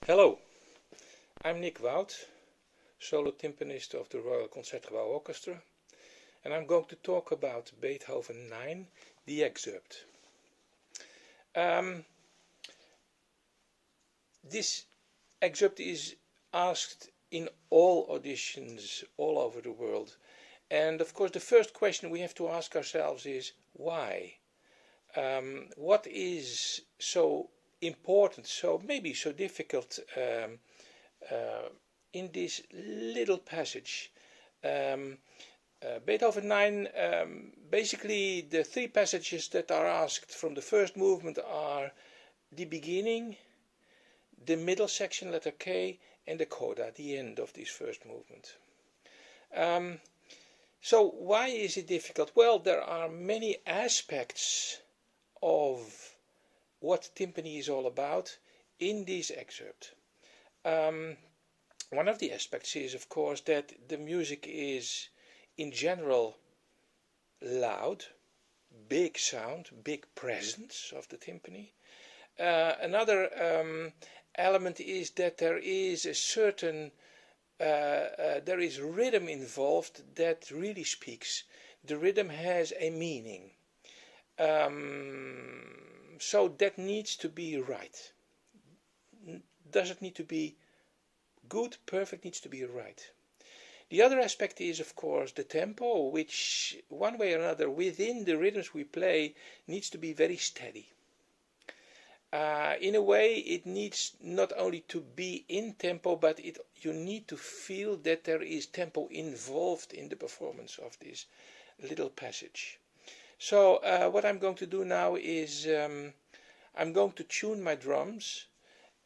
Hello, I'm Nick Wout, solo timpanist of the Royal Concertgebouw Orchestra, and I'm going to talk about Beethoven 9, the excerpt. This excerpt is asked in all auditions all over the world, and of course the first question we have to ask ourselves is why? What is so important, so maybe so difficult in this little passage? Beethoven 9, basically the three passages that are asked from the first movement are the beginning, the middle section, letter K, and the coda, the end of this first movement. So why is it difficult? Well, there are many aspects of what timpani is all about in this excerpt. One of the aspects is, of course, that the music is in general loud, big sound, big presence of the timpani. Another element is that there is a certain there is rhythm involved that really speaks. The rhythm has a meaning. So that needs to be right. Does it need to be good, perfect? Needs to be right. The other aspect is, of course, the tempo, which one way or another within the rhythms we play needs to be very steady. In a way, it needs not only to be in tempo, but you need to feel that there is tempo involved in the performance of this little passage. So what I'm going to do now is I'm going to tune my drums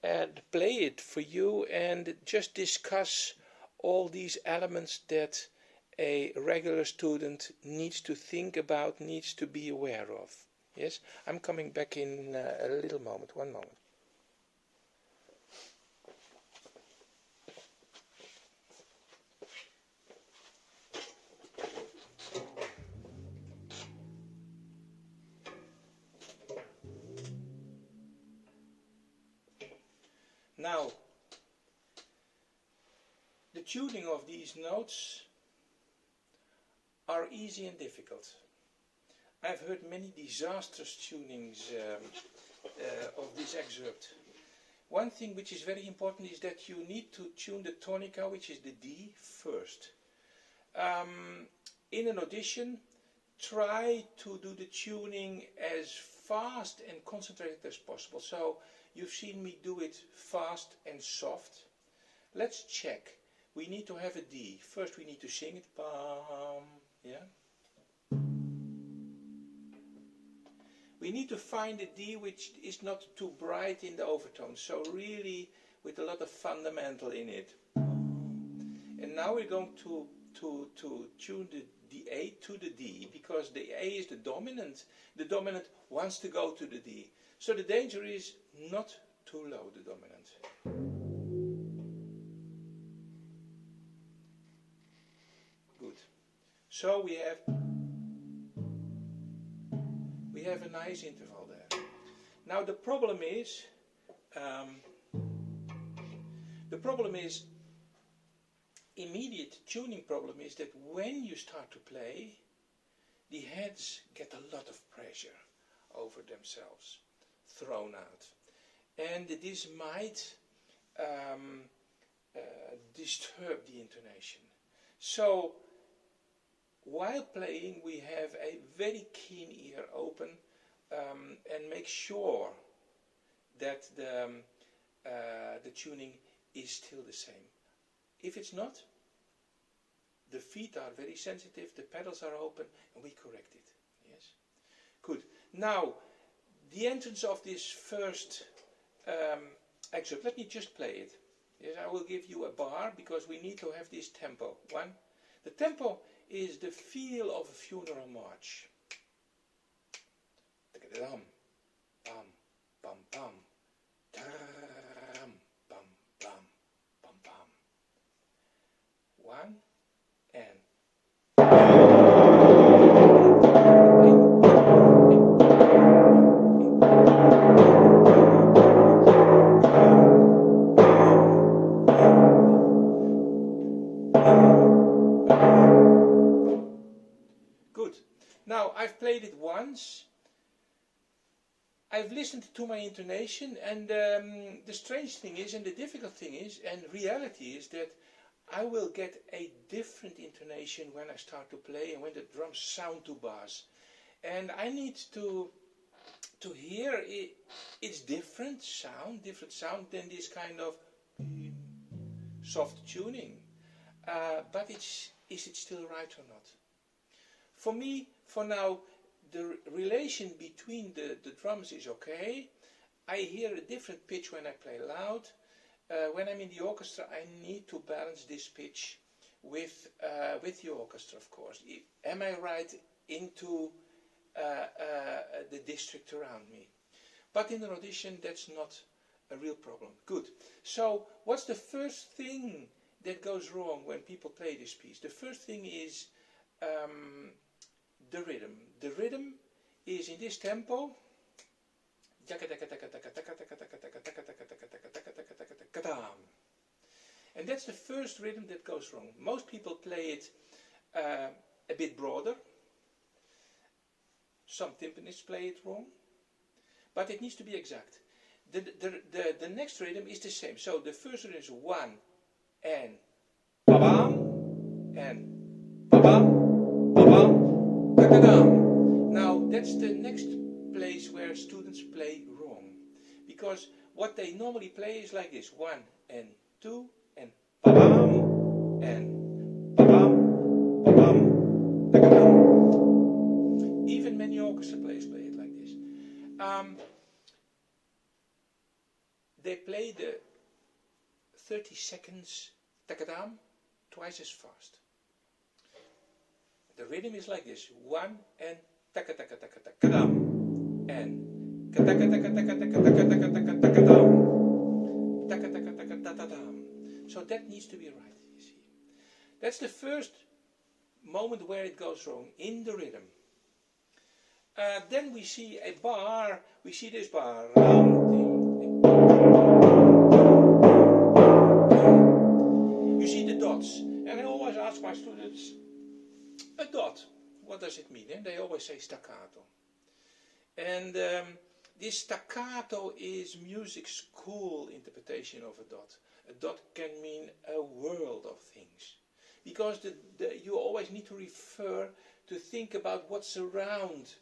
and play it for you and just discuss all these elements that a regular student needs to think about, needs to be aware of. Yes, I'm coming back in a little moment, one moment. Now, the tuning of these notes are easy and difficult. I've heard many disastrous tunings of this excerpt. One thing which is very important is that you need to tune the tonica, which is the D, first. In an audition, try to do the tuning as fast and concentrated as possible. So you've seen me do it fast and soft. Let's check. We need to have a D. First we need to sing it. Bam, yeah. We need to find a D which is not too bright in the overtones, so really with a lot of fundamental in it. And now we're going to tune the A to the D, because the A is the dominant. The dominant wants to go to the D. So the danger is not too low, the dominant. Good. So we have a nice interval there. Now the problem is immediate tuning problem is that when you start to play, the heads get a lot of pressure over themselves, thrown out, and this might disturb the intonation. So while playing, we have a very keen ear open and make sure that the tuning is still the same. If it's not, the feet are very sensitive, the pedals are open, and we correct it. Yes? Good. Now, the entrance of this first excerpt, let me just play it. Yes, I will give you a bar because we need to have this tempo. One. The tempo is the feel of a funeral march. Dum, bum, bum, bum. Dum, bum, bum, bum, bum. One and once I've listened to my intonation, and the strange thing is, and the difficult thing is, and reality is that I will get a different intonation when I start to play and when the drums sound too bass. And I need to hear it's different sound than this kind of soft tuning. But is it still right or not? For me, for now, the relation between the drums is okay. I hear a different pitch when I play loud. When I'm in the orchestra, I need to balance this pitch with the orchestra, of course. Am I right into the district around me? But in an audition, that's not a real problem. Good. So, what's the first thing that goes wrong when people play this piece? The first thing is the rhythm. The rhythm is in this tempo. And that's the first rhythm that goes wrong. Most people play it a bit broader. Some timpanists play it wrong. But it needs to be exact. The next rhythm is the same. So the first rhythm is 1 and ba-bam and ba-bam, ba-bam, ta-ta-dam. Now that's the next place where students play wrong. Because what they normally play is like this. 1 and 2 and ba-bam and ba-bam, ba-bam, ta-ta-dam. Even many orchestra players play it like this. They play the 30 seconds takadam twice as fast. The rhythm is like this: 1 and takadam and takadam. So that needs to be right. You see, that's the first moment where it goes wrong in the rhythm. Then we see a bar. We see this bar. You see the dots, and I always ask my students, a dot, what does it mean? And they always say staccato. And this staccato is music school interpretation of a dot. A dot can mean a world of things, because you always need to refer to think about what's around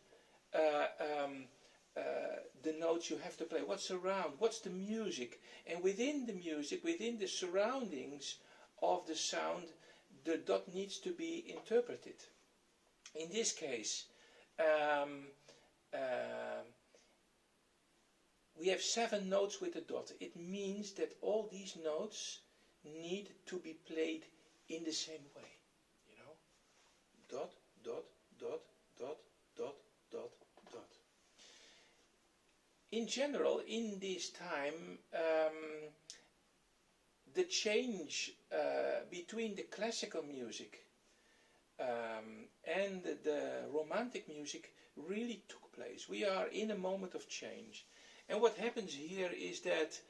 the notes you have to play. What's around? What's the music? And within the music, within the surroundings of the sound, the dot needs to be interpreted. In this case, we have 7 notes with a dot. It means that all these notes need to be played in the same way. You know, dot, dot, dot, dot, dot, dot, dot. In general, in this time, the change between the classical music and the romantic music really took place. We are in a moment of change. And what happens here is that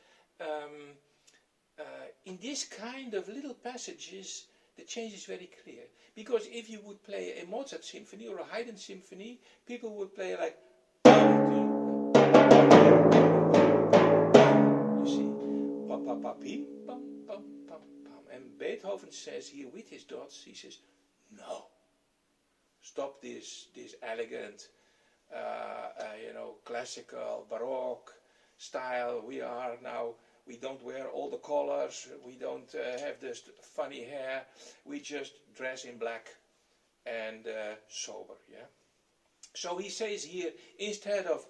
in this kind of little passages, the change is very clear. Because if you would play a Mozart symphony or a Haydn symphony, people would play like, you see, pa pa pa pim pam pam pam pam. And Beethoven says here with his dots, he says, no, stop this elegant, classical, baroque style. We don't wear all the colors, we don't have this funny hair, we just dress in black and sober, yeah. So he says here, instead of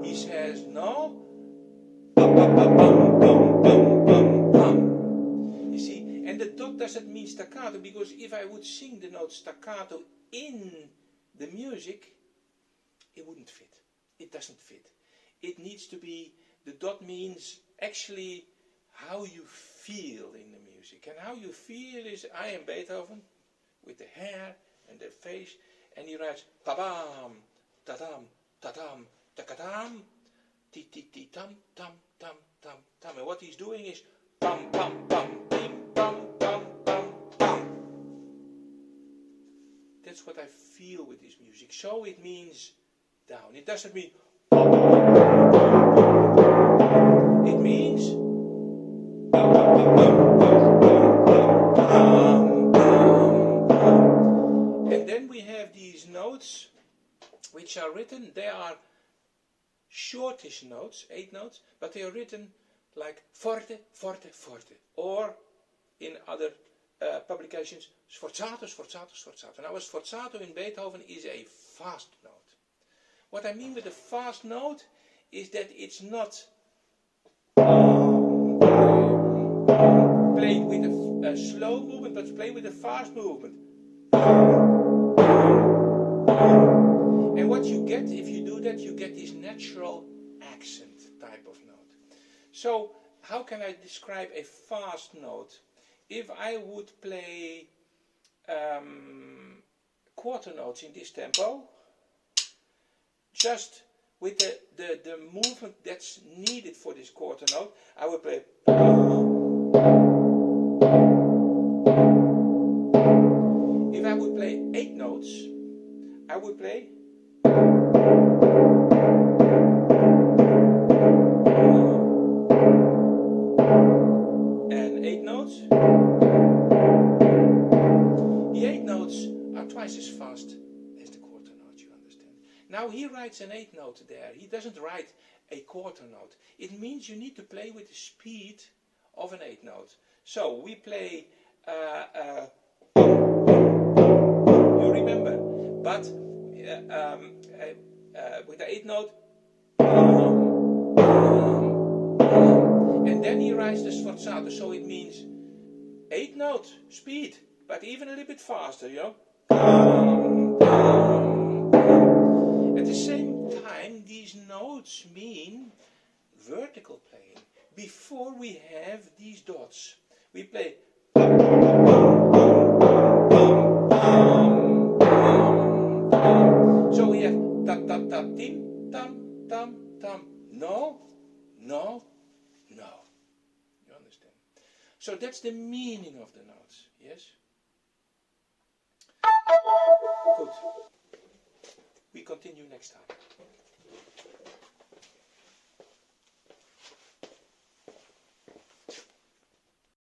he says, no, you see, and the dot doesn't mean staccato, because if I would sing the note staccato in the music, it wouldn't fit. It doesn't fit. It needs to be, the dot means actually how you feel in the music. And how you feel is, I am Beethoven, with the hair and the face, and he writes, ta-bam, ta-dam, ta-dam, ta-ka-dam, ti-ti-ti-tam, tam, tam, tam, tam. And what he's doing is, pam, pam, pam, pim, pam, pam, pam, pam. that's what I feel with this music. So it means down. It doesn't mean it means and then we have these notes which are written, they are shortish notes, 8 notes, but they are written like forte, forte, forte, or in other publications, sforzato, sforzato, sforzato. Now a sforzato in Beethoven is a fast note. What I mean with a fast note is that it's not played with a slow movement, but it's played with a fast movement. And what you get, if you do that, you get this natural accent type of note. So, how can I describe a fast note? If I would play quarter notes in this tempo, just with the movement that's needed for this quarter note, I would play. If I would play 8 notes, I would play. And 8 notes. The 8 notes are twice as fast as the quarter note, you understand. Now he writes an 8 note there. He doesn't write a quarter note. It means you need to play with the speed of an 8 note. So we play, you remember, but with the 8 note, and then he writes the sforzato, so it means 8 note speed, but even a little bit faster, you know. At the same time, these notes mean vertical playing. Before we have these dots, we play. So we have ta ta ta tim tam tam tam. No, no, no. You understand? So that's the meaning of the notes. Yes. Good. We continue next time.